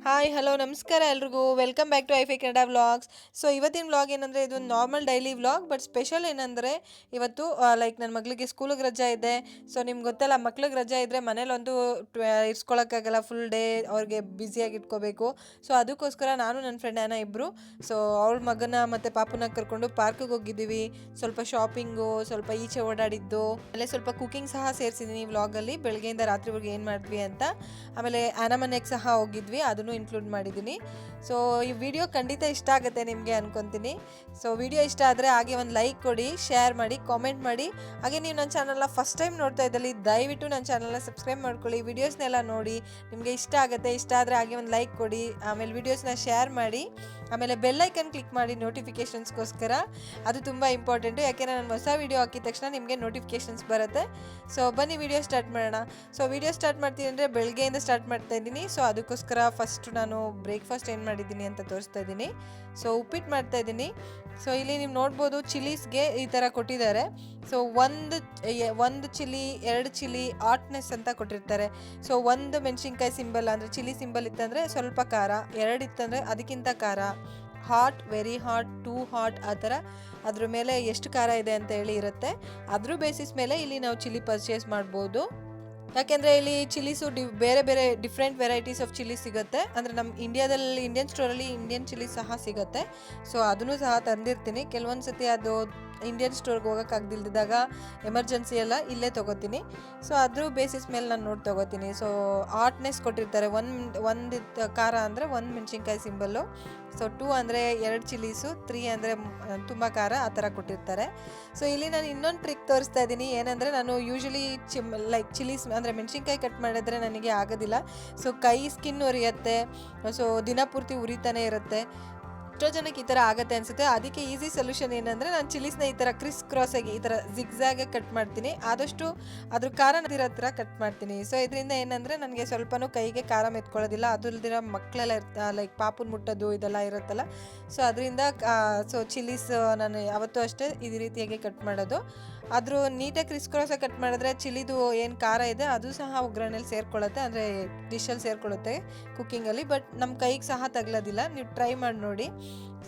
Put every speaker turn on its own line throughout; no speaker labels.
Hi hello ನಮಸ್ಕಾರ ಎಲ್ರಿಗೂ welcome back to ಐಫೈ ಕನ್ನಡ ವ್ಲಾಗ್ಸ್. ಸೊ ಇವತ್ತಿನ ವ್ಲಾಗ್ ಏನಂದರೆ ಇದು normal daily vlog, but special ಏನಂದರೆ ಇವತ್ತು ಲೈಕ್ ನನ್ನ ಮಗಳಿಗೆ ಸ್ಕೂಲಿಗೆ ರಜಾ ಇದೆ. ಸೊ ನಿಮ್ಗೆ ಗೊತ್ತಲ್ಲ, ಮಕ್ಳಿಗೆ ರಜಾ ಇದ್ದರೆ ಮನೇಲಂತೂ ಇರ್ಸ್ಕೊಳಕ್ಕಾಗಲ್ಲ, ಫುಲ್ ಡೇ ಅವ್ರಿಗೆ ಬ್ಯುಸಿಯಾಗಿ ಇಟ್ಕೋಬೇಕು. ಸೊ ಅದಕ್ಕೋಸ್ಕರ ನಾನು ನನ್ನ ಫ್ರೆಂಡ್ ಆನ ಇಬ್ಬರು ಅವಳ ಮಗನ ಮತ್ತು ಪಾಪುನ ಕರ್ಕೊಂಡು ಪಾರ್ಕಿಗೆ ಹೋಗಿದ್ದೀವಿ. ಸ್ವಲ್ಪ ಶಾಪಿಂಗು, ಸ್ವಲ್ಪ ಈಚೆ ಓಡಾಡಿದ್ದು, ಆಮೇಲೆ ಸ್ವಲ್ಪ ಕುಕಿಂಗ್ ಸಹ ಸೇರಿಸಿದ್ದೀನಿ ವ್ಲಾಗಲ್ಲಿ. ಬೆಳಗ್ಗೆಯಿಂದ ರಾತ್ರಿವರೆಗೆ ಏನು ಮಾಡಿದ್ವಿ ಅಂತ. ಆಮೇಲೆ ಆನ ಮನೆಗೆ ಸಹ ಹೋಗಿದ್ವಿ, ಅದನ್ನು ಇನ್ಕ್ಲೂಡ್ ಮಾಡಿದ್ದೀನಿ. ಸೊ ಈ ವಿಡಿಯೋ ಖಂಡಿತ ಇಷ್ಟ ಆಗುತ್ತೆ ನಿಮಗೆ ಅನ್ಕೊತೀನಿ. ಸೊ ವಿಡಿಯೋ ಇಷ್ಟ ಆದರೆ ಹಾಗೆ ಒಂದು ಲೈಕ್ ಕೊಡಿ, ಶೇರ್ ಮಾಡಿ, ಕಾಮೆಂಟ್ ಮಾಡಿ. ಹಾಗೆ ನೀವು ನನ್ನ ಚಾನಲ್ನ ಫಸ್ಟ್ ಟೈಮ್ ನೋಡ್ತಾ ಇದ್ದಲ್ಲಿ ದಯವಿಟ್ಟು ನನ್ನ ಚಾನಲ್ನ ಸಬ್ಸ್ಕ್ರೈಬ್ ಮಾಡ್ಕೊಳ್ಳಿ, ವಿಡಿಯೋಸ್ನೆಲ್ಲ ನೋಡಿ. ನಿಮಗೆ ಇಷ್ಟ ಆಗುತ್ತೆ, ಇಷ್ಟ ಆದರೆ ಹಾಗೆ ಒಂದು ಲೈಕ್ ಕೊಡಿ, ಆಮೇಲೆ ವಿಡಿಯೋಸ್ನ ಶೇರ್ ಮಾಡಿ, ಆಮೇಲೆ ಬೆಲ್ ಐಕನ್ ಕ್ಲಿಕ್ ಮಾಡಿ ನೋಟಿಫಿಕೇಷನ್ಸ್ಗೋಸ್ಕರ. ಅದು ತುಂಬ ಇಂಪಾರ್ಟೆಂಟು, ಯಾಕೆಂದರೆ ನಾನು ಹೊಸ ವೀಡಿಯೋ ಹಾಕಿದ ತಕ್ಷಣ ನಿಮಗೆ ನೋಟಿಫಿಕೇಷನ್ಸ್ ಬರುತ್ತೆ. ಸೊ ಬನ್ನಿ ವಿಡಿಯೋ ಸ್ಟಾರ್ಟ್ ಮಾಡೋಣ. ಸೊ ವಿಡಿಯೋ ಸ್ಟಾರ್ಟ್ ಮಾಡ್ತೀನಿ ಅಂದರೆ ಬೆಳಗ್ಗೆಯಿಂದ ಸ್ಟಾರ್ಟ್ ಮಾಡ್ತಾ ಇದ್ದೀನಿ. ಸೊ ಅದಕ್ಕೋಸ್ಕರ ಫಸ್ಟು ನಾನು ಬ್ರೇಕ್ಫಾಸ್ಟ್ ಏನು ಮಾಡಿದ್ದೀನಿ ಅಂತ ತೋರಿಸ್ತಾ ಇದ್ದೀನಿ. ಸೊ ಉಪ್ಪಿಟ್ಟು ಮಾಡ್ತಾ ಇದ್ದೀನಿ. ಸೊ ಇಲ್ಲಿ ನೀವು ನೋಡ್ಬೋದು, ಚಿಲ್ಲೀಸ್ಗೆ ಈ ಥರ ಕೊಟ್ಟಿದ್ದಾರೆ. ಸೊ ಒಂದು ಚಿಲ್ಲಿ, 2 ಚಿಲ್ಲಿ ಹಾಟ್ನೆಸ್ ಅಂತ ಕೊಟ್ಟಿರ್ತಾರೆ. ಸೊ ಒಂದು ಮೆಣಸಿನ್ಕಾಯಿ ಸಿಂಬಲ್ ಅಂದರೆ ಚಿಲ್ಲಿ ಸಿಂಬಲ್ ಇತ್ತಂದರೆ ಸ್ವಲ್ಪ ಖಾರ, 2 ಇತ್ತಂದರೆ ಅದಕ್ಕಿಂತ ಖಾರ, hot, very hot, too hot, ಆ ಥರ ಅದ್ರ ಮೇಲೆ ಎಷ್ಟು ಖಾರ ಇದೆ ಅಂತ ಹೇಳಿ ಇರುತ್ತೆ. ಅದ್ರ ಬೇಸಿಸ್ ಮೇಲೆ ಇಲ್ಲಿ ನಾವು ಚಿಲ್ಲಿ ಪರ್ಚೇಸ್ ಮಾಡ್ಬೋದು. ಯಾಕೆಂದರೆ ಇಲ್ಲಿ ಚಿಲ್ಲೀಸು ಬೇರೆ ಬೇರೆ ಡಿಫ್ರೆಂಟ್ ವೆರೈಟೀಸ್ ಆಫ್ ಚಿಲ್ಲಿ ಸಿಗುತ್ತೆ. ಅಂದರೆ ನಮ್ಮ ಇಂಡಿಯನ್ ಸ್ಟೋರಲ್ಲಿ ಇಂಡಿಯನ್ ಚಿಲ್ಲಿ ಸಹ ಸಿಗುತ್ತೆ. ಸೊ ಅದನ್ನು ಸಹ ತಂದಿರ್ತೀನಿ. ಕೆಲವೊಂದು ಸತಿ ಅದು ಇಂಡಿಯನ್ ಸ್ಟೋರ್ಗೆ ಹೋಗೋಕ್ಕಾಗ್ದಿಲ್ದಾಗ ಎಮರ್ಜೆನ್ಸಿ ಎಲ್ಲ ಇಲ್ಲೇ ತೊಗೋತೀನಿ. ಸೊ ಅದ್ರ ಬೇಸಿಸ್ ಮೇಲೆ ನಾನು ನೋಡಿ ತೊಗೋತೀನಿ. ಸೊ ಹಾಟ್ನೆಸ್ ಕೊಟ್ಟಿರ್ತಾರೆ. ಒಂದು ಖಾರ ಅಂದರೆ 1 ಮೆಣಸಿನ್ಕಾಯಿ ಸಿಂಬಲ್ಲು. ಸೊ 2 ಅಂದರೆ 2 ಚಿಲ್ಲೀಸು, 3 ಅಂದರೆ ತುಂಬ ಖಾರ, ಆ ಥರ ಕೊಟ್ಟಿರ್ತಾರೆ. ಸೊ ಇಲ್ಲಿ ನಾನು ಇನ್ನೊಂದು ಟ್ರಿಕ್ ತೋರಿಸ್ತಾ ಇದ್ದೀನಿ. ಏನಂದರೆ ನಾನು ಯೂಶ್ವಲಿ ಲೈಕ್ ಚಿಲ್ಲೀಸ್ ಅಂದರೆ ಮೆಣಸಿನ್ಕಾಯಿ ಕಟ್ ಮಾಡಿದ್ರೆ ನನಗೆ ಆಗೋದಿಲ್ಲ. ಸೊ ಕೈ ಸ್ಕಿನ್ ಉರಿಯುತ್ತೆ. ಸೊ ದಿನಪೂರ್ತಿ ಉರಿತಾನೆ ಇರುತ್ತೆ. ಎಷ್ಟೋ ಜನಕ್ಕೆ ಈ ಥರ ಆಗುತ್ತೆ ಅನಿಸುತ್ತೆ. ಅದಕ್ಕೆ ಈಸಿ ಸೊಲ್ಯೂಷನ್ ಏನಂದರೆ, ನಾನು ಚಿಲ್ಲೀಸ್ನ ಈ ಥರ ಕ್ರಾಸಾಗಿ ಈ ಥರ ಜಿಗ್ಜಾಗಾಗಿ ಕಟ್ ಮಾಡ್ತೀನಿ. ಆದಷ್ಟು ಅದ್ರ ಖಾರ ಇರೋ ಥರ ಕಟ್ ಮಾಡ್ತೀನಿ. ಸೊ ಇದರಿಂದ ಏನಂದರೆ ನನಗೆ ಸ್ವಲ್ಪನೂ ಕೈಗೆ ಖಾರ ಮೆತ್ಕೊಳ್ಳೋದಿಲ್ಲ. ಅದಲ್ದಿರ ಮಕ್ಕಳೆಲ್ಲ ಲೈಕ್ ಪಾಪುನ ಮುಟ್ಟೋದು ಇದೆಲ್ಲ ಇರುತ್ತಲ್ಲ. ಸೊ ಅದರಿಂದ ಸೊ ಚಿಲ್ಲೀಸ್ ನಾನು ಯಾವತ್ತೂ ಅಷ್ಟೇ ಇದೇ ರೀತಿಯಾಗಿ ಕಟ್ ಮಾಡೋದು. ಆದರೂ ನೀಟಾಗಿ ಕ್ರಾಸಾಗಿ ಕಟ್ ಮಾಡಿದ್ರೆ ಚಿಲ್ಲಿದು ಏನು ಖಾರ ಇದೆ ಅದು ಸಹ ಒಗ್ಗರಣೆಲಿ ಸೇರ್ಕೊಳ್ಳುತ್ತೆ, ಅಂದರೆ ಡಿಶಲ್ಲಿ ಸೇರ್ಕೊಳ್ಳುತ್ತೆ ಕುಕ್ಕಿಂಗಲ್ಲಿ. ಬಟ್ ನಮ್ಮ ಕೈಗೆ ಸಹ ತಗಲೋದಿಲ್ಲ. ನೀವು ಟ್ರೈ ಮಾಡಿ ನೋಡಿ.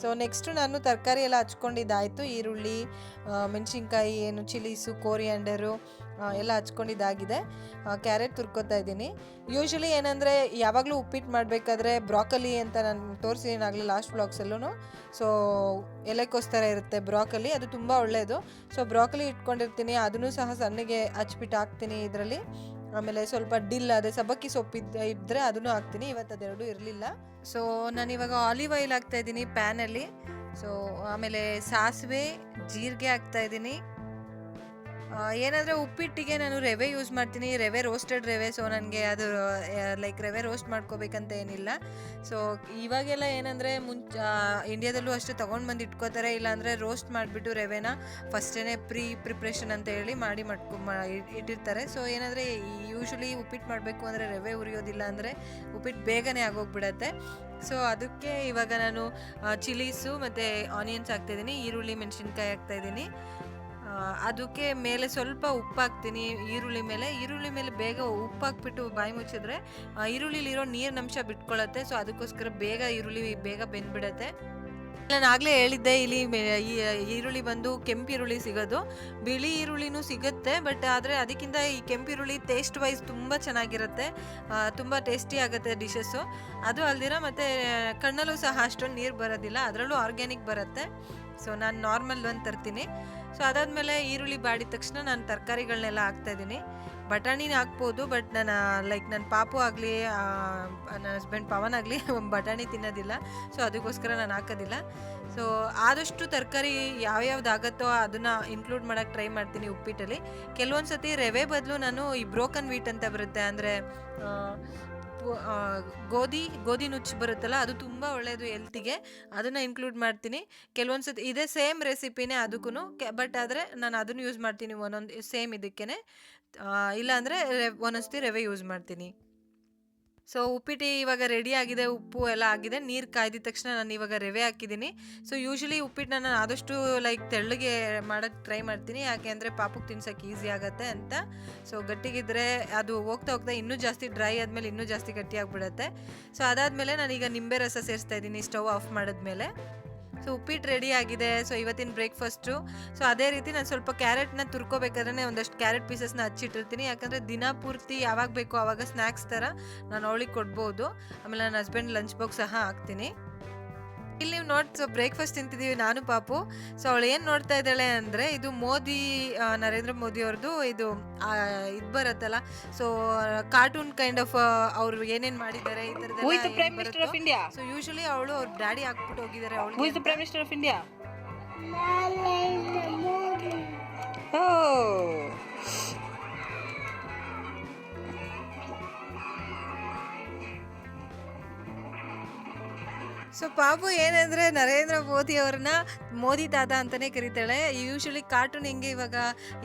ಸೊ ನೆಕ್ಸ್ಟು ನಾನು ತರಕಾರಿ ಎಲ್ಲ ಹಚ್ಕೊಂಡಿದ್ದಾಯಿತು. ಈರುಳ್ಳಿ, ಮೆಣಸಿನ್ಕಾಯಿ, ಏನು ಚಿಲ್ಲೀಸು, ಕೋರಿಯಾಂಡರು ಎಲ್ಲ ಹಚ್ಕೊಂಡಿದ್ದಾಗಿದೆ. ಕ್ಯಾರೆಟ್ ತುರ್ಕೋತಾ ಇದ್ದೀನಿ. ಯೂಶ್ವಲಿ ಏನಂದರೆ ಯಾವಾಗಲೂ ಉಪ್ಪಿಟ್ಟು ಮಾಡಬೇಕಾದ್ರೆ ಬ್ರಾಕಲಿ ಅಂತ ನಾನು ತೋರಿಸಿದ್ದೀನಿ ಆಗಲಿ ಲಾಸ್ಟ್ ವ್ಲಾಗ್ಸಲ್ಲೂ. ಸೊ ಎಲೆಕೋಸ್ಕರ ಇರುತ್ತೆ ಬ್ರಾಕಲಿ, ಅದು ತುಂಬ ಒಳ್ಳೆಯದು. ಸೊ ಬ್ರಾಕಲಿ ಇಟ್ಕೊಂಡಿರ್ತೀನಿ, ಅದನ್ನು ಸಹ ಸಣ್ಣಗೆ ಹಚ್ಬಿಟ್ಟು ಹಾಕ್ತೀನಿ ಇದರಲ್ಲಿ. ಆಮೇಲೆ ಸ್ವಲ್ಪ ಡಿಲ್, ಅದೇ ಸಬ್ಬಕ್ಕಿ ಇದ್ದರೆ ಅದನ್ನು ಹಾಕ್ತೀನಿ. ಇವತ್ತು ಅದೆರಡೂ ಇರಲಿಲ್ಲ. ಸೊ ನಾನಿವಾಗ ಆಲಿವ್ ಆಯಿಲ್ ಹಾಕ್ತಾಯಿದ್ದೀನಿ ಪ್ಯಾನಲ್ಲಿ. ಸೊ ಆಮೇಲೆ ಸಾಸಿವೆ, ಜೀರಿಗೆ ಹಾಕ್ತಾಯಿದ್ದೀನಿ. ಏನಂದರೆ ಉಪ್ಪಿಟ್ಟಿಗೆ ನಾನು ರವೆ ಯೂಸ್ ಮಾಡ್ತೀನಿ, ರೋಸ್ಟೆಡ್ ರವೆ. ಸೊ ನನಗೆ ಅದು ಲೈಕ್ ರವೆ ರೋಸ್ಟ್ ಮಾಡ್ಕೋಬೇಕಂತ ಏನಿಲ್ಲ. ಸೊ ಇವಾಗೆಲ್ಲ ಏನಂದರೆ ಇಂಡಿಯಾದಲ್ಲೂ ಅಷ್ಟೇ ತೊಗೊಂಡು ಬಂದು ಇಟ್ಕೋತಾರೆ. ಇಲ್ಲಾಂದರೆ ರೋಸ್ಟ್ ಮಾಡಿಬಿಟ್ಟು ರವೆನ ಫಸ್ಟೇ ಪ್ರಿಪ್ರೇಷನ್ ಅಂತ ಹೇಳಿ ಇಟ್ಟಿರ್ತಾರೆ. ಸೊ ಏನಂದರೆ ಯೂಶ್ವಲಿ ಉಪ್ಪಿಟ್ಟು ಮಾಡಬೇಕು ಅಂದರೆ ರವೆ ಉರಿಯೋದಿಲ್ಲ, ಅಂದರೆ ಉಪ್ಪಿಟ್ಟು ಬೇಗನೆ ಆಗೋಗ್ಬಿಡತ್ತೆ. ಸೊ ಅದಕ್ಕೆ ಇವಾಗ ನಾನು ಚಿಲ್ಲೀಸು ಮತ್ತು ಆನಿಯನ್ಸ್ ಹಾಕ್ತಾಯಿದ್ದೀನಿ, ಈರುಳ್ಳಿ, ಮೆಣಸಿನ್ಕಾಯಿ ಹಾಕ್ತಾಯಿದ್ದೀನಿ. ಅದಕ್ಕೆ ಮೇಲೆ ಸ್ವಲ್ಪ ಉಪ್ಪು ಹಾಕ್ತೀನಿ. ಈರುಳ್ಳಿ ಮೇಲೆ ಬೇಗ ಉಪ್ಪು ಹಾಕ್ಬಿಟ್ಟು ಬಾಯಿ ಮುಚ್ಚಿದ್ರೆ ಈರುಳ್ಳಿಲಿರೋ ನೀರಿನಂಶ ಬಿಟ್ಕೊಳ್ಳುತ್ತೆ. ಸೊ ಅದಕ್ಕೋಸ್ಕರ ಈರುಳ್ಳಿ ಬೇಗ ಬೆಂದ್ಬಿಡತ್ತೆ. ನಾನು ಆಗಲೇ ಹೇಳಿದ್ದೆ, ಇಲ್ಲಿ ಈರುಳ್ಳಿ ಬಂದು ಕೆಂಪು ಈರುಳ್ಳಿ ಸಿಗೋದು, ಬಿಳಿ ಈರುಳ್ಳಿನೂ ಸಿಗುತ್ತೆ. ಬಟ್ ಆದರೆ ಅದಕ್ಕಿಂತ ಈ ಕೆಂಪು ಈರುಳ್ಳಿ ಟೇಸ್ಟ್ ವೈಸ್ ತುಂಬ ಚೆನ್ನಾಗಿರುತ್ತೆ, ತುಂಬ ಟೇಸ್ಟಿ ಆಗುತ್ತೆ ಡಿಶಸ್ಸು. ಅದು ಅಲ್ದಿರ ಮತ್ತು ಕಣ್ಣಲ್ಲೂ ಸಹ ಅಷ್ಟೊಂದು ನೀರು ಬರೋದಿಲ್ಲ, ಅದರಲ್ಲೂ ಆರ್ಗ್ಯಾನಿಕ್ ಬರುತ್ತೆ. ಸೊ ನಾನು ನಾರ್ಮಲ್ ಒಂದು ತರ್ತೀನಿ. ಸೊ ಅದಾದಮೇಲೆ ಈರುಳ್ಳಿ ಬಾಡಿದ ತಕ್ಷಣ ನಾನು ತರಕಾರಿಗಳನ್ನೆಲ್ಲ ಹಾಕ್ತಾಯಿದ್ದೀನಿ. ಬಟಾಣಿನ ಹಾಕ್ಬೋದು, ಬಟ್ ನನ್ನ ಪಾಪು ಆಗಲಿ ನನ್ನ ಹಸ್ಬೆಂಡ್ ಪವನ್ ಆಗಲಿ ಬಟಾಣಿ ತಿನ್ನೋದಿಲ್ಲ. ಸೊ ಅದಕ್ಕೋಸ್ಕರ ನಾನು ಹಾಕೋದಿಲ್ಲ. ಸೊ ಆದಷ್ಟು ತರಕಾರಿ ಯಾವ್ಯಾವ್ದು ಆಗುತ್ತೋ ಅದನ್ನು ಇನ್ಕ್ಲೂಡ್ ಮಾಡೋಕ್ಕೆ ಟ್ರೈ ಮಾಡ್ತೀನಿ ಉಪ್ಪಿಟ್ಟಲ್ಲಿ. ಕೆಲವೊಂದು ಸತಿ ರವೆ ಬದಲು ನಾನು ಈ ಬ್ರೋಕನ್ ವೀಟ್ ಅಂತ ಬರುತ್ತೆ, ಅಂದರೆ ಗೋಧಿ ನುಚ್ಚು ಬರುತ್ತಲ್ಲ, ಅದು ತುಂಬ ಒಳ್ಳೆಯದು ಹೆಲ್ತಿಗೆ. ಅದನ್ನು ಇನ್ಕ್ಲೂಡ್ ಮಾಡ್ತೀನಿ. ಕೆಲವೊಂದು ಸತಿ ಇದೇ ಸೇಮ್ ರೆಸಿಪಿನೇ ಅದಕ್ಕೂ, ಬಟ್ ಆದರೆ ನಾನು ಅದನ್ನು ಯೂಸ್ ಮಾಡ್ತೀನಿ ಒಂದೊಂದು ಸೇಮ್ ಇದಕ್ಕೇ. ಇಲ್ಲಾಂದರೆ ಒಂದೊಂದು ಸತಿ ರವೆ ಯೂಸ್ ಮಾಡ್ತೀನಿ. ಸೊ ಉಪ್ಪಿಟ್ಟು ಇವಾಗ ರೆಡಿ ಆಗಿದೆ, ಉಪ್ಪು ಎಲ್ಲ ಆಗಿದೆ. ನೀರು ಕಾಯ್ದಿದ ತಕ್ಷಣ ನಾನು ಇವಾಗ ರವೆ ಹಾಕಿದ್ದೀನಿ. ಸೊ ಯೂಶ್ವಲಿ ಉಪ್ಪಿಟ್ಟನ್ನ ನಾನು ಆದಷ್ಟು ಲೈಕ್ ತೆಳ್ಳಗೆ ಮಾಡೋಕ್ಕೆ ಟ್ರೈ ಮಾಡ್ತೀನಿ, ಯಾಕೆ ಅಂದರೆ ಪಾಪಕ್ಕೆ ತಿನ್ಸೋಕ್ಕೆ ಈಸಿ ಆಗುತ್ತೆ ಅಂತ. ಸೊ ಗಟ್ಟಿಗಿದ್ರೆ ಅದು ಹೋಗ್ತಾ ಹೋಗ್ತಾ ಇನ್ನೂ ಜಾಸ್ತಿ ಡ್ರೈ ಆದಮೇಲೆ ಇನ್ನೂ ಜಾಸ್ತಿ ಗಟ್ಟಿ ಆಗಿಬಿಡುತ್ತೆ. ಸೊ ಅದಾದಮೇಲೆ ನಾನೀಗ ನಿಂಬೆ ರಸ ಸೇರಿಸ್ತಾ ಇದ್ದೀನಿ ಸ್ಟವ್ ಆಫ್ ಮಾಡಿದ್ಮೇಲೆ. ಸೊ ಉಪ್ಪಿಟ್ಟು ರೆಡಿ ಆಗಿದೆ. ಸೊ ಇವತ್ತಿನ ಬ್ರೇಕ್ಫಾಸ್ಟು. ಸೊ ಅದೇ ರೀತಿ ನಾನು ಸ್ವಲ್ಪ ಕ್ಯಾರೆಟ್ನ ತುರ್ಕೋಬೇಕಾದ್ರೆ ಒಂದಷ್ಟು ಕ್ಯಾರೆಟ್ ಪೀಸಸ್ನ ಹಚ್ಚಿಟ್ಟಿರ್ತೀನಿ, ಯಾಕಂದರೆ ದಿನ ಪೂರ್ತಿ ಯಾವಾಗ ಬೇಕೋ ಆವಾಗ ಸ್ನ್ಯಾಕ್ಸ್ ಥರ ನಾನು ಅವಳಿಗೆ ಕೊಡ್ಬೋದು. ಆಮೇಲೆ ನನ್ನ ಹಸ್ಬೆಂಡ್ ಲಂಚ್ ಬಾಕ್ಸ್ ಸಹ ಹಾಕ್ತೀನಿ. ಇಲ್ಲಿ ನೀವು ಸೊ ಬ್ರೇಕ್ಫಾಸ್ಟ್ ತಿಂತಿದ್ದೀವಿ ನಾನು ಪಾಪು. ಸೊ ಅವಳು ಏನು ನೋಡ್ತಾ ಇದ್ದಾಳೆ ಅಂದರೆ, ಇದು ಮೋದಿ ನರೇಂದ್ರ ಮೋದಿ ಅವ್ರದ್ದು ಇದು ಬರುತ್ತಲ್ಲ, ಸೊ ಕಾರ್ಟೂನ್ ಕೈಂಡ್ ಆಫ್ ಅವರು ಏನೇನು ಮಾಡಿದ್ದಾರೆ ಈ ಥರದ್ದೆಲ್ಲ. ಸೊ ಯೂಶಲಿ ಅವಳು ಅವ್ರ ಡ್ಯಾಡಿ ಹಾಕ್ಬಿಟ್ಟು ಹೋಗಿದ್ದಾರೆ ಅವಳು. Prime minister of India so ಪಾಪು ಏನಂದರೆ ನರೇಂದ್ರ ಮೋದಿ ಅವ್ರನ್ನ ಮೋದಿ ತಾತ ಅಂತಲೇ ಕರೀತಾಳೆ. ಯೂಶ್ವಲಿ ಕಾರ್ಟೂನ್ ಹೆಂಗೆ ಇವಾಗ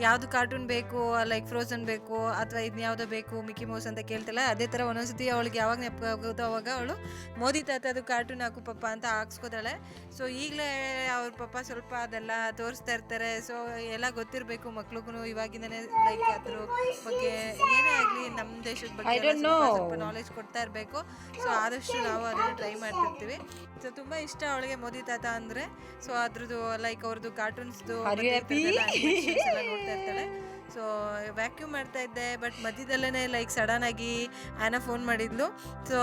ಯಾವುದು ಕಾರ್ಟೂನ್ ಬೇಕು, ಲೈಕ್ ಫ್ರೋಸನ್ ಬೇಕು ಅಥವಾ ಇದನ್ನ ಯಾವುದೋ ಬೇಕು, ಮಿಕ್ಕಿ ಮೌಸ್ ಅಂತ ಕೇಳ್ತಾಳೆ. ಅದೇ ಥರ ಒಂದೊಂದ್ಸತಿ ಅವಳಿಗೆ ಯಾವಾಗ ನೆನಪಾಗುತ್ತೋ ಅವಾಗ ಅವಳು ಮೋದಿ ತಾತ ಅದು ಕಾರ್ಟೂನ್ ಹಾಕು ಪಪ್ಪ ಅಂತ ಹಾಕ್ಸ್ಕೋತಾಳೆ. ಸೊ ಈಗಲೇ ಅವ್ರ ಪಪ್ಪ ಸ್ವಲ್ಪ ಅದೆಲ್ಲ ತೋರಿಸ್ತಾ ಇರ್ತಾರೆ. ಸೊ ಎಲ್ಲ ಗೊತ್ತಿರಬೇಕು ಮಕ್ಳಿಗೂ ಇವಾಗಿಂದನೇ, ಲೈಕ್ ಅದ್ರ ಬಗ್ಗೆ ಏನೇ ಆಗಲಿ ನಮ್ಮ ದೇಶದ ಬಗ್ಗೆ ಸ್ವಲ್ಪ ನಾಲೆಜ್ ಕೊಡ್ತಾ ಇರಬೇಕು. ಸೊ ಆದಷ್ಟು ನಾವು ಅದನ್ನು ಟ್ರೈ ಮಾಡ್ತಿರ್ತೀವಿ. ಸೊ ತುಂಬ ಇಷ್ಟ ಅವಳಿಗೆ ಮೋದಿ ತಾತ ಅಂದರೆ. ಸೊ ಅದ್ರದ್ದು ಲೈಕ್ ಅವ್ರದ್ದು ಕಾರ್ಟೂನ್ಸ್ದು ಎಲ್ಲ ನೋಡ್ತಾ ಇರ್ತಾಳೆ. ಸೊ ವ್ಯಾಕ್ಯೂಮ್ ಮಾಡ್ತಾ ಇದ್ದೆ, ಬಟ್ ಮಧ್ಯದಲ್ಲೇ ಲೈಕ್ ಸಡನ್ನಾಗಿ ಆ್ಯನ ಫೋನ್ ಮಾಡಿದ್ಲು. ಸೊ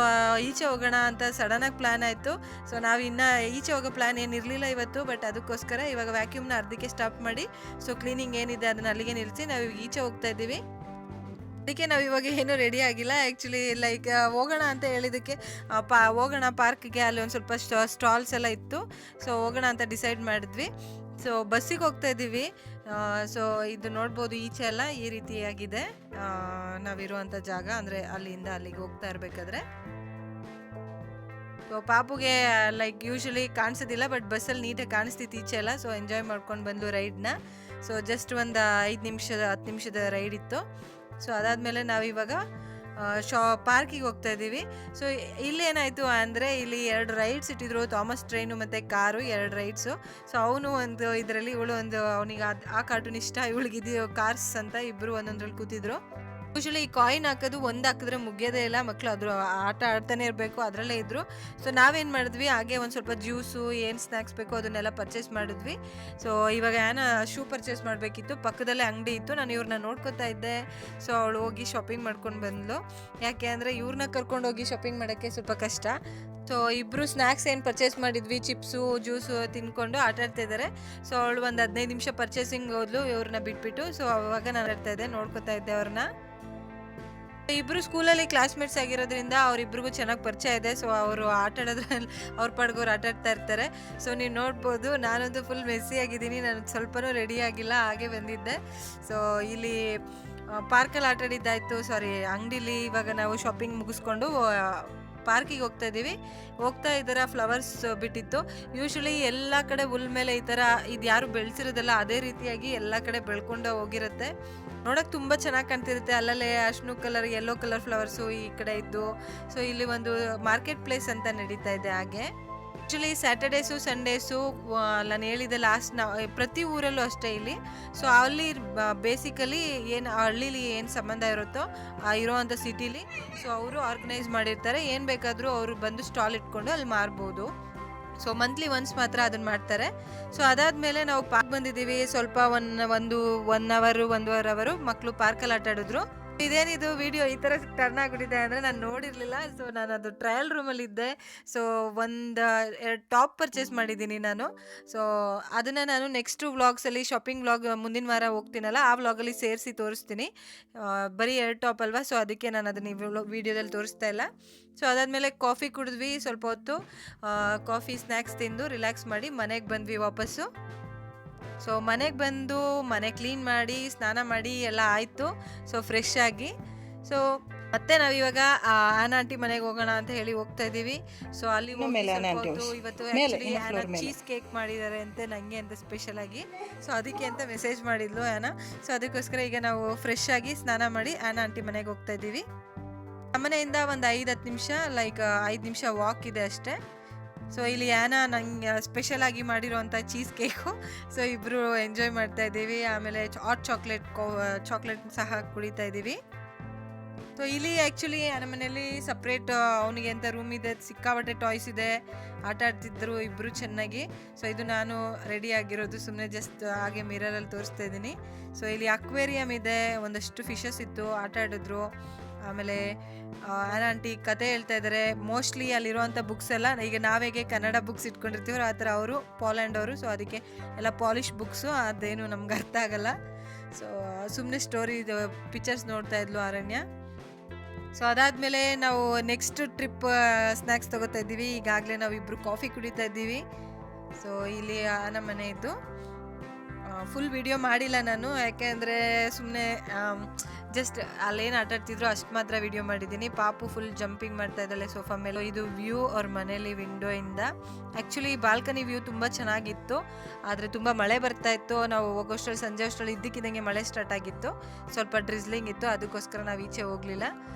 ಈಚೆ ಹೋಗೋಣ ಅಂತ ಸಡನ್ನಾಗಿ ಪ್ಲ್ಯಾನ್ ಆಯಿತು. ಸೊ ನಾವು ಇನ್ನೂ ಈಚೆ ಹೋಗೋ ಪ್ಲ್ಯಾನ್ ಏನಿರಲಿಲ್ಲ ಇವತ್ತು, ಬಟ್ ಅದಕ್ಕೋಸ್ಕರ ಇವಾಗ ವ್ಯಾಕ್ಯೂಮ್ನ ಅರ್ಧಕ್ಕೆ ಸ್ಟಾಪ್ ಮಾಡಿ, ಸೊ ಕ್ಲೀನಿಂಗ್ ಏನಿದೆ ಅದನ್ನು ಅಲ್ಲಿಗೆ ನಿಲ್ಲಿಸಿ ನಾವು ಈಚೆ ಹೋಗ್ತಾ ಇದ್ದೀವಿ. ಅದಕ್ಕೆ ನಾವು ಇವಾಗ ಏನೂ ರೆಡಿ ಆಗಿಲ್ಲ. ಆ್ಯಕ್ಚುಲಿ ಲೈಕ್ ಹೋಗೋಣ ಅಂತ ಹೇಳಿದ್ದಕ್ಕೆ ಹೋಗೋಣ ಪಾರ್ಕ್ಗೆ, ಅಲ್ಲಿ ಒಂದು ಸ್ವಲ್ಪ ಸ್ಟಾಲ್ಸ್ ಎಲ್ಲ ಇತ್ತು. ಸೊ ಹೋಗೋಣ ಅಂತ ಡಿಸೈಡ್ ಮಾಡಿದ್ವಿ. ಸೊ ಬಸ್ಸಿಗೆ ಹೋಗ್ತಾ ಇದ್ದೀವಿ. ಸೊ ಇದು ನೋಡ್ಬೋದು, ಈಚೆ ಎಲ್ಲ ಈ ರೀತಿಯಾಗಿದೆ ನಾವಿರುವಂಥ ಜಾಗ, ಅಂದರೆ ಅಲ್ಲಿಂದ ಅಲ್ಲಿಗೆ ಹೋಗ್ತಾ ಇರಬೇಕಾದ್ರೆ. ಸೊ ಪಾಪುಗೆ ಲೈಕ್ ಯೂಶ್ವಲಿ ಕಾಣಿಸೋದಿಲ್ಲ, ಬಟ್ ಬಸ್ಸಲ್ಲಿ ನೀಟಾಗಿ ಕಾಣಿಸ್ತಿತ್ತು ಈಚೆ ಎಲ್ಲ. ಸೊ ಎಂಜಾಯ್ ಮಾಡ್ಕೊಂಡು ಬಂದು ರೈಡ್ನ. ಸೊ ಜಸ್ಟ್ ಒಂದು 10 ನಿಮಿಷದ ರೈಡ್ ಇತ್ತು. ಸೊ ಅದಾದಮೇಲೆ ನಾವಿವಾಗ ಪಾರ್ಕಿಗೆ ಹೋಗ್ತಾ ಇದ್ದೀವಿ. ಸೊ ಇಲ್ಲಿ ಏನಾಯಿತು ಅಂದರೆ, ಇಲ್ಲಿ 2 ರೈಡ್ಸ್ ಇಟ್ಟಿದ್ರು, ಥಾಮಸ್ ಟ್ರೈನು ಮತ್ತು ಕಾರು, 2 ರೈಡ್ಸು. ಸೊ ಅವನು ಒಂದು ಇದರಲ್ಲಿ, ಇವಳು ಒಂದು, ಅವನಿಗೆ ಆ ಕಾರ್ಟೂನ್ ಇಷ್ಟ, ಇವಳಿಗಿದ್ದು ಕಾರ್ಸ್ ಅಂತ ಇಬ್ಬರು ಒಂದೊಂದ್ರಲ್ಲಿ ಕೂತಿದ್ರು. ಯೂಶ್ವಲಿ ಈ ಕಾಯಿನ್ ಹಾಕೋದು ಒಂದು ಹಾಕಿದ್ರೆ ಮುಗಿಯೋದೇ ಇಲ್ಲ, ಮಕ್ಕಳು ಅದ್ರ ಆಟ ಆಡ್ತಾನೆ ಇರಬೇಕು, ಅದರಲ್ಲೇ ಇದ್ದರು. ಸೊ ನಾವೇನು ಮಾಡಿದ್ವಿ, ಹಾಗೆ ಒಂದು ಸ್ವಲ್ಪ ಜ್ಯೂಸು ಏನು ಸ್ನ್ಯಾಕ್ಸ್ ಬೇಕೋ ಅದನ್ನೆಲ್ಲ ಪರ್ಚೇಸ್ ಮಾಡಿದ್ವಿ. ಸೊ ಇವಾಗ ಶೂ ಪರ್ಚೇಸ್ ಮಾಡಬೇಕಿತ್ತು, ಪಕ್ಕದಲ್ಲೇ ಅಂಗಡಿ ಇತ್ತು. ನಾನು ಇವ್ರನ್ನ ನೋಡ್ಕೊತಾ ಇದ್ದೆ. ಸೊ ಅವಳು ಹೋಗಿ ಶಾಪಿಂಗ್ ಮಾಡ್ಕೊಂಡು ಬಂದ್ಲು. ಯಾಕೆ ಅಂದರೆ ಇವ್ರನ್ನ ಕರ್ಕೊಂಡೋಗಿ ಶಾಪಿಂಗ್ ಮಾಡೋಕ್ಕೆ ಸ್ವಲ್ಪ ಕಷ್ಟ. ಸೊ ಇಬ್ಬರು ಸ್ನ್ಯಾಕ್ಸ್ ಏನು ಪರ್ಚೇಸ್ ಮಾಡಿದ್ವಿ, ಚಿಪ್ಸು ಜ್ಯೂಸು ತಿನ್ಕೊಂಡು ಆಟ ಆಡ್ತಾ ಇದ್ದಾರೆ. ಸೊ ಅವಳು ಒಂದು 15 ನಿಮಿಷ ಪರ್ಚೇಸಿಂಗ್ ಹೋದ್ಲು ಇವ್ರನ್ನ ಬಿಟ್ಬಿಟ್ಟು. ಸೊ ಅವಾಗ ನಾನು ಆಡ್ತಾ ಇದ್ದೆ, ನೋಡ್ಕೊತಾ ಇದ್ದೆ ಅವ್ರನ್ನ. ಇಬ್ಬರು ಸ್ಕೂಲಲ್ಲಿ ಕ್ಲಾಸ್ಮೇಟ್ಸ್ ಆಗಿರೋದ್ರಿಂದ ಅವರಿಬ್ರಿಗೂ ಚೆನ್ನಾಗಿ ಪರಿಚಯ ಇದೆ. ಸೊ ಅವರು ಆಟ ಆಡೋದ್ರಲ್ಲಿ ಅವ್ರ ಪಾಡ್ಗೋರು ಆಟ ಆಡ್ತಾ ಇರ್ತಾರೆ. ಸೊ ನೀವು ನೋಡ್ಬೋದು, ನಾನಂತೂ ಫುಲ್ ಮೆಸ್ಸಿ ಆಗಿದ್ದೀನಿ, ನಾನು ಸ್ವಲ್ಪನೂ ರೆಡಿ ಆಗಿಲ್ಲ, ಹಾಗೆ ಬಂದಿದ್ದೆ. ಸೊ ಇಲ್ಲಿ ಪಾರ್ಕಲ್ಲಿ ಆಟ ಆಡಿದ್ದಾಯಿತು, ಅಂಗಡಿಲಿ. ಇವಾಗ ನಾವು ಶಾಪಿಂಗ್ ಮುಗಿಸ್ಕೊಂಡು ಪಾರ್ಕಿಗೆ ಹೋಗ್ತಾ ಇದ್ದೀವಿ. ಹೋಗ್ತಾ ಈ ಥರ ಫ್ಲವರ್ಸ್ ಬಿಟ್ಟಿತ್ತು. ಯೂಶ್ವಲಿ ಎಲ್ಲ ಕಡೆ ಹುಲ್ ಮೇಲೆ ಈ ಥರ ಇದು ಯಾರು ಬೆಳೆಸಿರೋದಲ್ಲ, ಅದೇ ರೀತಿಯಾಗಿ ಎಲ್ಲ ಕಡೆ ಬೆಳ್ಕೊಂಡು ಹೋಗಿರುತ್ತೆ. ನೋಡೋಕೆ ತುಂಬ ಚೆನ್ನಾಗಿ ಕಾಣ್ತಿರುತ್ತೆ. ಅಲ್ಲಲ್ಲೇ ಅಶ್ನು ಕಲರ್, ಯೆಲ್ಲೋ ಕಲರ್ ಫ್ಲವರ್ಸು ಈ ಕಡೆ ಇದ್ದು. ಸೊ ಇಲ್ಲಿ ಒಂದು ಮಾರ್ಕೆಟ್ ಪ್ಲೇಸ್ ಅಂತ ನಡೀತಾ ಇದೆ. ಹಾಗೆ ಆ್ಯಕ್ಚುಲಿ ಸ್ಯಾಟರ್ಡೇಸು ಸಂಡೇಸು ನಾನು ಹೇಳಿದೆ ಲಾಸ್ಟ್, ಪ್ರತಿ ಊರಲ್ಲೂ ಅಷ್ಟೇ ಇಲ್ಲಿ. ಸೊ ಅಲ್ಲಿ ಬೇಸಿಕಲಿ ಏನು ಹಳ್ಳೀಲಿ ಏನು ಸಂಬಂಧ ಇರುತ್ತೋ ಇರೋವಂಥ ಸಿಟಿಲಿ, ಸೊ ಅವರು ಆರ್ಗನೈಸ್ ಮಾಡಿರ್ತಾರೆ. ಏನು ಬೇಕಾದರೂ ಅವರು ಬಂದು ಸ್ಟಾಲ್ ಇಟ್ಕೊಂಡು ಅಲ್ಲಿ ಮಾರ್ಬೋದು. ಸೊ ಮಂತ್ಲಿ ಒನ್ಸ್ ಮಾತ್ರ ಅದನ್ನು ಮಾಡ್ತಾರೆ. ಸೊ ಅದಾದಮೇಲೆ ನಾವು ಪಾರ್ಕ್ ಬಂದಿದ್ದೀವಿ. ಸ್ವಲ್ಪ 1 ಅವರ್ 1.5 ಅವರು ಮಕ್ಕಳು ಪಾರ್ಕಲ್ಲಿ ಆಟ ಆಡಿದ್ರು. ಇದೇನಿದು ವಿಡಿಯೋ ಈ ಥರ ಟರ್ನ್ ಆಗಿಬಿಟ್ಟಿದೆ ಅಂದರೆ ನಾನು ನೋಡಿರಲಿಲ್ಲ. ಸೊ ನಾನು ಅದು ಟ್ರಯಲ್ ರೂಮಲ್ಲಿದ್ದೆ. ಸೊ 2 ಟಾಪ್ ಪರ್ಚೇಸ್ ಮಾಡಿದ್ದೀನಿ ನಾನು. ಸೊ ಅದನ್ನು ನಾನು ನೆಕ್ಸ್ಟು ವ್ಲಾಗ್ಸಲ್ಲಿ, ಶಾಪಿಂಗ್ ವ್ಲಾಗ್ ಮುಂದಿನ ವಾರ ಹೋಗ್ತೀನಲ್ಲ, ಆ ವ್ಲಾಗಲ್ಲಿ ಸೇರಿಸಿ ತೋರಿಸ್ತೀನಿ. ಬರೀ 2 ಟಾಪ್ ಅಲ್ವಾ, ಸೊ ಅದಕ್ಕೆ ನಾನು ಅದನ್ನು ವಿಡಿಯೋದಲ್ಲಿ ತೋರಿಸ್ತಾ ಇಲ್ಲ. ಸೊ ಅದಾದಮೇಲೆ ಕಾಫಿ ಕುಡಿದ್ವಿ, ಸ್ವಲ್ಪ ಹೊತ್ತು ಕಾಫಿ ಸ್ನ್ಯಾಕ್ಸ್ ತಿಂದು ರಿಲ್ಯಾಕ್ಸ್ ಮಾಡಿ ಮನೆಗೆ ಬಂದ್ವಿ ವಾಪಸ್ಸು. ಸೊ ಮನೆಗೆ ಬಂದು ಮನೆ ಕ್ಲೀನ್ ಮಾಡಿ ಸ್ನಾನ ಮಾಡಿ ಎಲ್ಲ ಆಯಿತು. ಸೊ ಫ್ರೆಶ್ ಆಗಿ ಸೊ ಮತ್ತೆ ನಾವಿವಾಗ ಆ್ಯನ್ ಆಂಟಿ ಮನೆಗೆ ಹೋಗೋಣ ಅಂತ ಹೇಳಿ ಹೋಗ್ತಾ ಇದ್ದೀವಿ. ಸೊ ಅಲ್ಲಿ ಇವತ್ತು ಆ್ಯಕ್ಚುಲಿ ಚೀಸ್ ಕೇಕ್ ಮಾಡಿದ್ದಾರೆ ಅಂತೆ ನನಗೆ ಅಂತ ಸ್ಪೆಷಲ್ ಆಗಿ. ಸೊ ಅದಕ್ಕೆ ಅಂತ ಮೆಸೇಜ್ ಮಾಡಿದ್ಲು ಆ್ಯನ. ಸೊ ಅದಕ್ಕೋಸ್ಕರ ಈಗ ನಾವು ಫ್ರೆಶ್ ಆಗಿ ಸ್ನಾನ ಮಾಡಿ ಆ್ಯನ್ ಆಂಟಿ ಮನೆಗೆ ಹೋಗ್ತಾ ಇದ್ದೀವಿ. ನಮ್ಮನೆಯಿಂದ ಒಂದು 5-10 ನಿಮಿಷ, ಲೈಕ್ 5 ನಿಮಿಷ ವಾಕ್ ಇದೆ ಅಷ್ಟೇ. ಸೊ ಇಲ್ಲಿ ಯಾನ ನಂಗೆ ಸ್ಪೆಷಲ್ ಆಗಿ ಮಾಡಿರೋವಂಥ ಚೀಸ್ ಕೇಕು, ಸೊ ಇಬ್ಬರು ಎಂಜಾಯ್ ಮಾಡ್ತಾ ಇದ್ದೀವಿ. ಆಮೇಲೆ ಹಾಟ್ ಚಾಕ್ಲೇಟ್ ಸಹ ಕುಡಿತಾ ಇದ್ದೀವಿ. ಸೊ ಇಲ್ಲಿ ಆ್ಯಕ್ಚುಲಿ ನಮ್ಮ ಮನೇಲಿ ಸಪ್ರೇಟ್ ಅವನಿಗೆ ಅಂತ ರೂಮ್ ಇದೆ, ಸಿಕ್ಕಾಪಟ್ಟೆ ಟಾಯ್ಸ್ ಇದೆ, ಆಟ ಆಡ್ತಿದ್ರು ಇಬ್ಬರು ಚೆನ್ನಾಗಿ. ಸೊ ಇದು ನಾನು ರೆಡಿ ಆಗಿರೋದು, ಸುಮ್ಮನೆ ಜಸ್ಟ್ ಹಾಗೆ ಮಿರರಲ್ಲಿ ತೋರಿಸ್ತಾ ಇದ್ದೀನಿ. ಸೊ ಇಲ್ಲಿ ಅಕ್ವೇರಿಯಮ್ ಇದೆ, ಒಂದಷ್ಟು ಫಿಶಸ್ ಇತ್ತು, ಆಟ ಆಡಿದ್ರು. ಆಮೇಲೆ ಆಂಟಿ ಕತೆ ಹೇಳ್ತಾ ಇದ್ದಾರೆ. ಮೋಸ್ಟ್ಲಿ ಅಲ್ಲಿರುವಂಥ ಬುಕ್ಸ್ ಎಲ್ಲ ಈಗ ನಾವೇಗೆ ಕನ್ನಡ ಬುಕ್ಸ್ ಇಟ್ಕೊಂಡಿರ್ತೀವೋ ಆ ಥರ ಅವರು ಪೋಲೆಂಡ್ ಅವರು, ಸೊ ಅದಕ್ಕೆ ಎಲ್ಲ ಪಾಲಿಶ್ ಬುಕ್ಸು, ಅದೇನು ನಮ್ಗೆ ಅರ್ಥ ಆಗಲ್ಲ. ಸೊ ಸುಮ್ಮನೆ ಸ್ಟೋರಿ ಪಿಕ್ಚರ್ಸ್ ನೋಡ್ತಾ ಇದ್ಲು ಅರಣ್ಯ. ಸೊ ಅದಾದಮೇಲೆ ನಾವು ನೆಕ್ಸ್ಟ್ ಟ್ರಿಪ್ ಸ್ನ್ಯಾಕ್ಸ್ ತೊಗೋತಾ ಇದ್ದೀವಿ. ಈಗಾಗಲೇ ನಾವಿಬ್ಬರು ಕಾಫಿ ಕುಡಿತಾ ಇದ್ದೀವಿ. ಸೊ ಇಲ್ಲಿ ನಮ್ಮ ಮನೆ ಇದ್ದು ಫುಲ್ ವಿಡಿಯೋ ಮಾಡಿಲ್ಲ ನಾನು, ಯಾಕೆಂದರೆ ಸುಮ್ಮನೆ ಜಸ್ಟ್ ಅಲ್ಲೇನು ಆಟಾಡ್ತಿದ್ರು ಅಷ್ಟು ಮಾತ್ರ ವಿಡಿಯೋ ಮಾಡಿದ್ದೀನಿ. ಪಾಪು ಫುಲ್ ಜಂಪಿಂಗ್ ಮಾಡ್ತಾ ಇದ್ದಾಳೆ ಸೋಫಾ ಮೇಲೆ. ಇದು ವ್ಯೂ ಅವ್ರ ಮನೇಲಿ ವಿಂಡೋಯಿಂದ. ಆ್ಯಕ್ಚುಲಿ ಬಾಲ್ಕನಿ ವ್ಯೂ ತುಂಬ ಚೆನ್ನಾಗಿತ್ತು, ಆದರೆ ತುಂಬ ಮಳೆ ಬರ್ತಾ ಇತ್ತು. ನಾವು ಹೋಗೋಷ್ಟರಲ್ಲಿ ಸಂಜೆ ಅಷ್ಟರಲ್ಲಿ ಇದ್ದಕ್ಕಿದ್ದಂಗೆ ಮಳೆ ಸ್ಟಾರ್ಟ್ ಆಗಿತ್ತು, ಸ್ವಲ್ಪ ಡ್ರಿಸ್ಲಿಂಗ್ ಇತ್ತು, ಅದಕ್ಕೋಸ್ಕರ ನಾವು ಈಚೆ ಹೋಗಲಿಲ್ಲ.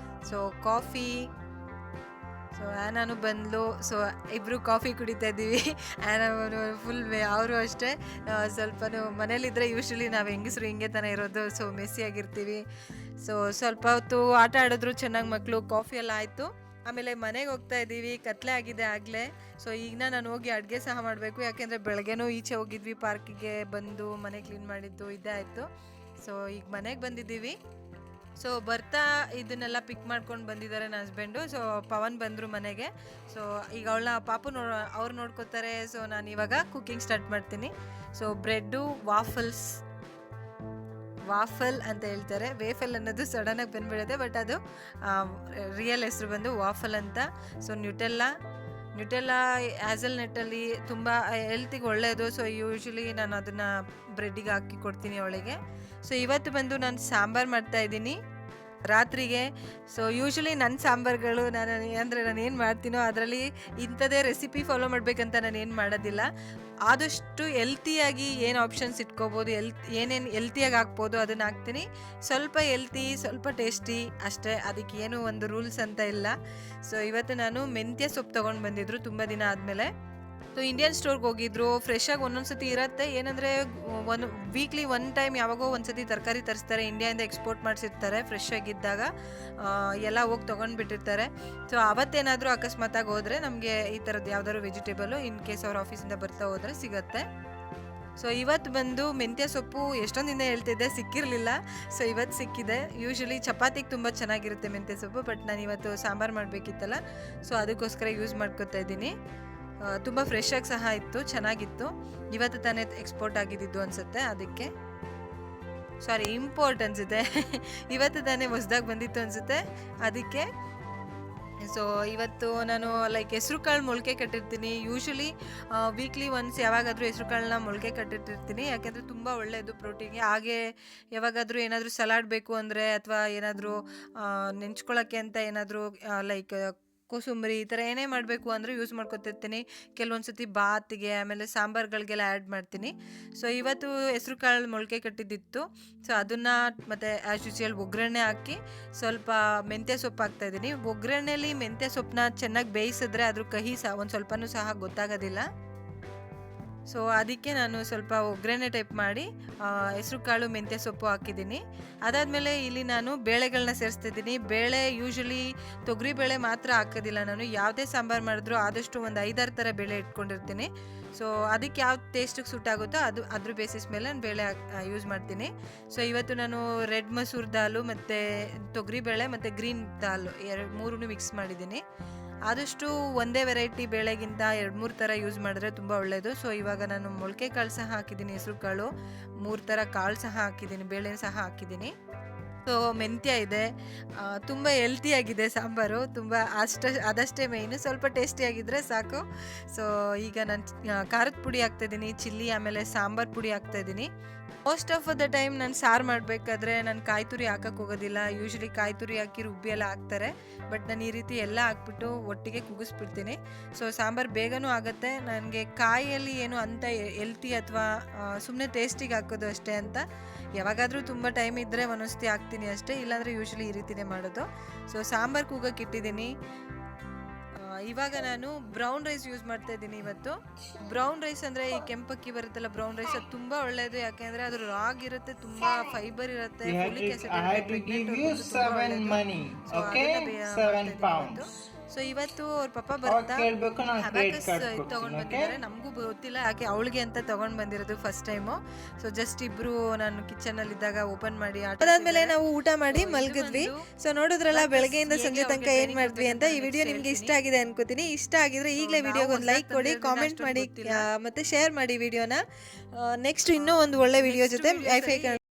ಸೊ ಕಾಫಿ, ಸೊ ಆ್ಯನಾನು ಬಂದ್ಲು. ಸೊ ಇಬ್ಬರು ಕಾಫಿ ಕುಡಿತಾ ಇದ್ದೀವಿ. ಆ್ಯನಾನು ಫುಲ್ ಅವರು ಅಷ್ಟೇ ಸ್ವಲ್ಪ ಮನೇಲಿದ್ದರೆ ಯೂಶ್ವಲಿ ನಾವು ಹೆಂಗಸರು ಹಿಂಗೆ ತಾನೇ ಇರೋದು, ಸೊ ಮೆಸ್ಸಿಯಾಗಿರ್ತೀವಿ. ಸೊ ಸ್ವಲ್ಪ ಹೊತ್ತು ಆಟ ಆಡಿದ್ರು ಚೆನ್ನಾಗಿ ಮಕ್ಕಳು. ಕಾಫಿ ಎಲ್ಲ ಆಯಿತು. ಆಮೇಲೆ ಮನೆಗೆ ಹೋಗ್ತಾ ಇದ್ದೀವಿ, ಕತ್ಲೆ ಆಗಿದೆ ಆಗಲೇ. ಸೊ ಈಗ ನಾನು ಹೋಗಿ ಅಡುಗೆ ಸಹ ಮಾಡಬೇಕು, ಯಾಕೆಂದರೆ ಬೆಳಗ್ಗೆನೂ ಈಚೆ ಹೋಗಿದ್ವಿ, ಪಾರ್ಕಿಗೆ ಬಂದು ಮನೆ ಕ್ಲೀನ್ ಮಾಡಿದ್ದು ಇದೇ ಆಯಿತು. ಸೊ ಈಗ ಮನೆಗೆ ಬಂದಿದ್ದೀವಿ. ಸೊ ಬರ್ತಾ ಇದನ್ನೆಲ್ಲ ಪಿಕ್ ಮಾಡ್ಕೊಂಡು ಬಂದಿದ್ದಾರೆ ನನ್ನ ಹಸ್ಬೆಂಡು. ಸೊ ಪವನ್ ಬಂದರು ಮನೆಗೆ. ಸೊ ಈಗ ಪಾಪು ಅವ್ರು ನೋಡ್ಕೋತಾರೆ. ಸೊ ನಾನು ಇವಾಗ ಕುಕ್ಕಿಂಗ್ ಸ್ಟಾರ್ಟ್ ಮಾಡ್ತೀನಿ. ಸೊ ಬ್ರೆಡ್ಡು ವಾಫಲ್ ಅಂತ ಹೇಳ್ತಾರೆ, ವೇಫಲ್ ಅನ್ನೋದು ಸಡನ್ನಾಗಿ ಬಂದ್ಬಿಡುತ್ತೆ, ಬಟ್ ಅದು ರಿಯಲ್ ಹೆಸರು ಬಂದು ವಾಫಲ್ ಅಂತ. ಸೊ ನ್ಯೂಟೆಲ್ಲಾ ಹ್ಯಾಸಲ್ನಟ್ಟಲ್ಲಿ ತುಂಬ ಹೆಲ್ತಿಗೆ ಒಳ್ಳೆಯದು. ಸೊ ಯೂಶ್ವಲಿ ನಾನು ಅದನ್ನು ಬ್ರೆಡ್ಡಿಗೆ ಹಾಕಿ ಕೊಡ್ತೀನಿ ಅವಳಿಗೆ. ಸೊ ಇವತ್ತು ಬಂದು ನಾನು ಸಾಂಬಾರು ಮಾಡ್ತಾಯಿದ್ದೀನಿ ರಾತ್ರಿಗೆ. ಸೊ ಯೂಶ್ವಲಿ ನನ್ನ ಸಾಂಬಾರುಗಳು ನಾನು ಏನು ಮಾಡ್ತೀನೋ ಅದರಲ್ಲಿ ಇಂಥದ್ದೇ ರೆಸಿಪಿ ಫಾಲೋ ಮಾಡಬೇಕಂತ ನಾನು ಏನು ಮಾಡೋದಿಲ್ಲ. ಆದಷ್ಟು ಹೆಲ್ತಿಯಾಗಿ ಏನು ಆಪ್ಷನ್ಸ್ ಇಟ್ಕೋಬೋದು, ಏನೇನು ಹೆಲ್ತಿಯಾಗಿ ಹಾಕ್ಬೋದು ಅದನ್ನು ಹಾಕ್ತೀನಿ. ಸ್ವಲ್ಪ ಹೆಲ್ತಿ, ಸ್ವಲ್ಪ ಟೇಸ್ಟಿ ಅಷ್ಟೇ, ಅದಕ್ಕೆ ಏನು ಒಂದು ರೂಲ್ಸ್ ಅಂತ ಇಲ್ಲ. ಸೊ ಇವತ್ತು ನಾನು ಮೆಂತ್ಯ ಸೊಪ್ಪು ತೊಗೊಂಡು ಬಂದಿದ್ರು ತುಂಬ ದಿನ ಆದಮೇಲೆ. ಸೊ ಇಂಡಿಯನ್ ಸ್ಟೋರ್ಗೆ ಹೋಗಿದ್ರು. ಫ್ರೆಶ್ಶಾಗಿ ಒಂದೊಂದು ಸತಿ ಇರುತ್ತೆ, ಏನಂದರೆ ವೀಕ್ಲಿ ಒನ್ ಟೈಮ್ ಯಾವಾಗೋ ಒಂದು ಸತಿ ತರಕಾರಿ ತರಿಸ್ತಾರೆ, ಇಂಡಿಯಾದಿಂದ ಎಕ್ಸ್ಪೋರ್ಟ್ ಮಾಡಿಸಿರ್ತಾರೆ. ಫ್ರೆಶ್ ಆಗಿದ್ದಾಗ ಎಲ್ಲ ಹೋಗಿ ತೊಗೊಂಡ್ಬಿಟ್ಟಿರ್ತಾರೆ. ಸೊ ಅವತ್ತೇನಾದರೂ ಅಕಸ್ಮಾತಾಗಿ ಹೋದರೆ ನಮಗೆ ಈ ಥರದ್ದು ಯಾವ್ದಾದ್ರು ವೆಜಿಟೇಬಲು ಇನ್ ಕೇಸ್ ಅವ್ರ ಆಫೀಸಿಂದ ಬರ್ತಾ ಹೋದರೆ ಸಿಗುತ್ತೆ. ಸೊ ಇವತ್ತು ಬಂದು ಮೆಂತ್ಯ ಸೊಪ್ಪು ಎಷ್ಟೊಂದಿನ ಹೇಳ್ತಿದ್ದೆ, ಸಿಕ್ಕಿರಲಿಲ್ಲ. ಸೊ ಇವತ್ತು ಸಿಕ್ಕಿದೆ. ಯೂಶ್ವಲಿ ಚಪಾತಿಗೆ ತುಂಬ ಚೆನ್ನಾಗಿರುತ್ತೆ ಮೆಂತ್ಯ ಸೊಪ್ಪು, ಬಟ್ ನಾನು ಇವತ್ತು ಸಾಂಬಾರು ಮಾಡಬೇಕಿತ್ತಲ್ಲ, ಸೊ ಅದಕ್ಕೋಸ್ಕರ ಯೂಸ್ ಮಾಡ್ಕೊತಾ ಇದ್ದೀನಿ. ತುಂಬ ಫ್ರೆಶ್ಶಾಗಿ ಸಹ ಇತ್ತು, ಚೆನ್ನಾಗಿತ್ತು. ಇವತ್ತು ತಾನೇ ಎಕ್ಸ್ಪೋರ್ಟ್ ಆಗಿದ್ದು ಅನಿಸುತ್ತೆ, ಅದಕ್ಕೆ ಇಂಪೋರ್ಟ್ ಅನಿಸುತ್ತೆ. ಇವತ್ತು ತಾನೇ ಹೊಸ್ದಾಗಿ ಬಂದಿತ್ತು ಅನಿಸುತ್ತೆ, ಅದಕ್ಕೆ. ಸೊ ಇವತ್ತು ನಾನು ಹೆಸರು ಕಾಳು ಮೊಳಕೆ ಕಟ್ಟಿರ್ತೀನಿ. ಯೂಶ್ವಲಿ ವೀಕ್ಲಿ ಒನ್ಸ್ ಯಾವಾಗಾದರೂ ಹೆಸರು ಕಾಳನ್ನ ಮೊಳಕೆ ಕಟ್ಟಿಟ್ಟಿರ್ತೀನಿ, ಯಾಕೆಂದರೆ ತುಂಬ ಒಳ್ಳೆಯದು ಪ್ರೋಟೀನ್ಗೆ. ಹಾಗೆ ಯಾವಾಗಾದರೂ ಏನಾದರೂ ಸಲಾಡ್ ಬೇಕು ಅಂದರೆ, ಅಥವಾ ಏನಾದರೂ ನೆಂಚ್ಕೊಳ್ಳೋಕ್ಕೆ ಅಂತ ಏನಾದರೂ ಕೋಸಂಬರಿ ಈ ಥರ ಏನೇ ಮಾಡಬೇಕು ಅಂದರೂ ಯೂಸ್ ಮಾಡ್ಕೊತಿರ್ತೀನಿ. ಕೆಲವೊಂದು ಸತಿ ಬಾತಿಗೆ, ಆಮೇಲೆ ಸಾಂಬಾರುಗಳಿಗೆಲ್ಲ ಆ್ಯಡ್ ಮಾಡ್ತೀನಿ. ಸೊ ಇವತ್ತು ಹೆಸ್ರು ಕಾಳು ಮೊಳಕೆ ಕಟ್ಟಿದ್ದಿತ್ತು. ಸೊ ಅದನ್ನು ಮತ್ತು ಆ್ಯಸ್ ಯೂಶುವಲ್ ಒಗ್ಗರಣೆ ಹಾಕಿ ಸ್ವಲ್ಪ ಮೆಂತ್ಯ ಸೊಪ್ಪು ಹಾಕ್ತಾಯಿದ್ದೀನಿ. ಒಗ್ಗರಣೆಯಲ್ಲಿ ಮೆಂತ್ಯ ಸೊಪ್ಪನ್ನ ಚೆನ್ನಾಗಿ ಬೇಯಿಸಿದ್ರೆ ಅದ್ರ ಕಹಿ ಒಂದು ಸ್ವಲ್ಪನೂ ಸಹ ಗೊತ್ತಾಗೋದಿಲ್ಲ. ಸೊ ಅದಕ್ಕೆ ನಾನು ಸ್ವಲ್ಪ ಒಗ್ಗರಣೆ ಟೈಪ್ ಮಾಡಿ ಹೆಸ್ರು ಕಾಳು ಮೆಂತ್ಯ ಸೊಪ್ಪು ಹಾಕಿದ್ದೀನಿ. ಅದಾದಮೇಲೆ ಇಲ್ಲಿ ನಾನು ಬೇಳೆಗಳನ್ನ ಸೇರಿಸ್ತಿದ್ದೀನಿ. ಬೇಳೆ ಯೂಶ್ವಲಿ ತೊಗರಿ ಬೇಳೆ ಮಾತ್ರ ಹಾಕೋದಿಲ್ಲ ನಾನು, ಯಾವುದೇ ಸಾಂಬಾರು ಮಾಡಿದ್ರು ಆದಷ್ಟು ಒಂದು 5-6 ಥರ ಬೇಳೆ ಇಟ್ಕೊಂಡಿರ್ತೀನಿ. ಸೊ ಅದಕ್ಕೆ ಯಾವ ಟೇಸ್ಟಿಗೆ ಸೂಟ್ ಆಗುತ್ತೋ ಅದ್ರ ಬೇಸಿಸ್ ಮೇಲೆ ನಾನು ಬೇಳೆ ಯೂಸ್ ಮಾಡ್ತೀನಿ. ಸೊ ಇವತ್ತು ನಾನು ರೆಡ್ ಮಸೂರ್ ದಾಲು ಮತ್ತು ತೊಗರಿಬೇಳೆ ಮತ್ತು ಗ್ರೀನ್ ದಾಲು ಮೂರೂ ಮಿಕ್ಸ್ ಮಾಡಿದ್ದೀನಿ. ಆದಷ್ಟು ಒಂದೇ ವೆರೈಟಿ ಬೇಳೆಗಿಂತ 2-3 ಥರ ಯೂಸ್ ಮಾಡಿದ್ರೆ ತುಂಬ ಒಳ್ಳೆಯದು. ಸೊ ಇವಾಗ ನಾನು ಮೊಳಕೆ ಕಾಳು ಸಹ ಹಾಕಿದ್ದೀನಿ, ಹೆಸರು ಕಾಳು 3 ಥರ ಕಾಳು ಸಹ ಹಾಕಿದ್ದೀನಿ, ಬೇಳೆ ಸಹ ಹಾಕಿದ್ದೀನಿ. ಸೊ ಮೆಂತ್ಯ ಇದೆ, ತುಂಬ ಹೆಲ್ತಿಯಾಗಿದೆ ಸಾಂಬಾರು, ತುಂಬ ಅದಷ್ಟೇ ಮೇಯ್ನು, ಸ್ವಲ್ಪ ಟೇಸ್ಟಿಯಾಗಿದ್ದರೆ ಸಾಕು. ಸೊ ಈಗ ನಾನು ಖಾರದ ಪುಡಿ ಹಾಕ್ತಾಯಿದ್ದೀನಿ, ಚಿಲ್ಲಿ, ಆಮೇಲೆ ಸಾಂಬಾರು ಪುಡಿ ಹಾಕ್ತಾಯಿದ್ದೀನಿ. ಮೋಸ್ಟ್ ಆಫ್ ದ ಟೈಮ್ ನಾನು ಸಾರು ಮಾಡಬೇಕಾದ್ರೆ ನಾನು ಕಾಯಿ ತುರಿ ಹಾಕಕ್ಕೆ ಹೋಗೋದಿಲ್ಲ. ಯೂಶ್ವಲಿ ಕಾಯಿ ತುರಿ ಹಾಕಿ ರುಬ್ಬಿ ಎಲ್ಲ ಹಾಕ್ತಾರೆ, ಬಟ್ ನಾನು ಈ ರೀತಿ ಎಲ್ಲ ಹಾಕ್ಬಿಟ್ಟು ಒಟ್ಟಿಗೆ ಕುಗಿಸ್ಬಿಡ್ತೀನಿ. ಸೊ ಸಾಂಬಾರು ಬೇಗನೂ ಆಗುತ್ತೆ. ನನಗೆ ಕಾಯಿಯಲ್ಲಿ ಏನು ಅಂತ ಹೆಲ್ತಿ ಅಥವಾ ಸುಮ್ಮನೆ ಟೇಸ್ಟಿಗೆ ಹಾಕೋದು ಅಷ್ಟೇ ಅಂತ ಯಾವಾಗಾದರೂ ತುಂಬ ಟೈಮ್ ಇದ್ದರೆ ಒಂದೊಂದ್ಸತಿ ಹಾಕ್ತೀನಿ ಅಷ್ಟೇ, ಇಲ್ಲಾಂದರೆ ಯೂಶ್ವಲಿ ಈ ರೀತಿನೇ ಮಾಡೋದು. ಸೊ ಸಾಂಬಾರು ಕೂಗಕ್ಕೆ ಇಟ್ಟಿದ್ದೀನಿ. ಇವಾಗ ನಾನು ಬ್ರೌನ್ ರೈಸ್ ಯೂಸ್ ಮಾಡ್ತಾ ಇದ್ದೀನಿ ಇವತ್ತು. ಬ್ರೌನ್ ರೈಸ್ ಅಂದರೆ ಈ ಕೆಂಪಕ್ಕಿ ಬರುತ್ತಲ್ಲ ಬ್ರೌನ್ ರೈಸ್, ಅದು ತುಂಬ ಒಳ್ಳೆಯದು. ಯಾಕೆಂದರೆ ಅದು ರಾಗ್ ಇರುತ್ತೆ, ತುಂಬ ಫೈಬರ್ ಇರುತ್ತೆ, ಫೋಲಿಕ್ ಆಸಿಡ್ ಇರುತ್ತೆ. ಸೊ ಇವತ್ತು ಅವ್ರ ಪಪ್ಪ ಬರ್ತಾ ಹ್ಯಾಬಾಕಸ್ ತೊಗೊಂಡು ಬಂದಿದ್ದಾರೆ. ನಮಗೂ ಗೊತ್ತಿಲ್ಲ ಯಾಕೆ ಅವಳಿಗೆ ಅಂತ ತೊಗೊಂಡು ಬಂದಿರೋದು ಫಸ್ಟ್ ಟೈಮು. ಸೊ ಜಸ್ಟ್ ಇಬ್ರು ನಾನು ಕಿಚನಲ್ಲಿ ಇದ್ದಾಗ ಓಪನ್ ಮಾಡಿ ಅದಾದ್ಮೇಲೆ ನಾವು ಊಟ ಮಾಡಿ ಮಲಗಿದ್ವಿ. ಸೊ ನೋಡಿದ್ರಲ್ಲ ಬೆಳಗ್ಗೆಯಿಂದ ಸಂಜೆ ತನಕ ಏನ್ ಮಾಡಿದ್ವಿ ಅಂತ. ಈ ವಿಡಿಯೋ ನಿಮ್ಗೆ ಇಷ್ಟ ಆಗಿದೆ ಅನ್ಕೋತೀನಿ. ಇಷ್ಟ ಆಗಿದ್ರೆ ಈಗಲೇ ವಿಡಿಯೋಗೆ ಒಂದು ಲೈಕ್ ಕೊಡಿ, ಕಾಮೆಂಟ್ ಮಾಡಿ ಮತ್ತೆ ಶೇರ್ ಮಾಡಿ ವಿಡಿಯೋನ. ನೆಕ್ಸ್ಟ್ ಇನ್ನೂ ಒಂದು ಒಳ್ಳೆ ವಿಡಿಯೋ ಜೊತೆ ಐಫೈ